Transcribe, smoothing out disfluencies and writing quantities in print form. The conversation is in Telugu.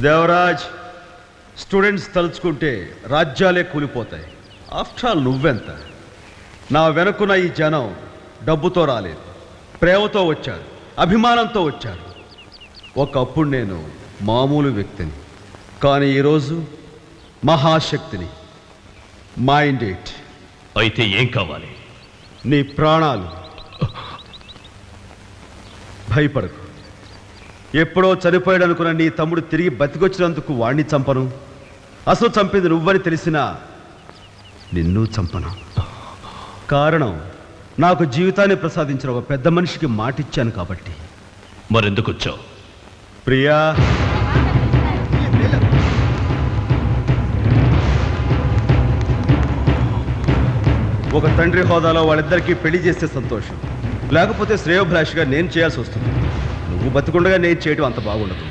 దేవరాజ్, స్టూడెంట్స్ తలుచుకుంటే రాజ్యాలే కూలిపోతాయి. ఆఫ్టర్ ఆల్ నువ్వెంత? నా వెనుకున్న ఈ జనం డబ్బుతో రాలేదు, ప్రేమతో వచ్చారు, అభిమానంతో వచ్చారు. ఒకప్పుడు నేను మామూలు వ్యక్తిని, కానీ ఈరోజు మహాశక్తిని. Mind it. అయితే ఏం కావాలి? నీ ప్రాణాలు. భయపడకు. ఎప్పుడో చనిపోయాడు అనుకున్న నీ తమ్ముడు తిరిగి బతికొచ్చినందుకు వాణ్ణి చంపను. అసలు చంపింది నువ్వని తెలిసినా నిన్ను చంపను. కారణం, నాకు జీవితాన్ని ప్రసాదించిన ఒక పెద్ద మనిషికి మాటిచ్చాను కాబట్టి. మరెందుకు వచ్చావు? ప్రియా, ఒక తండ్రి హోదాలో వాళ్ళిద్దరికీ పెళ్లి చేస్తే సంతోషం, లేకపోతే శ్రేయోభిలాషిగా నేను చేయాల్సి వస్తుంది. నువ్వు బతికుండగా నేను చేయడం అంత బాగుండదు.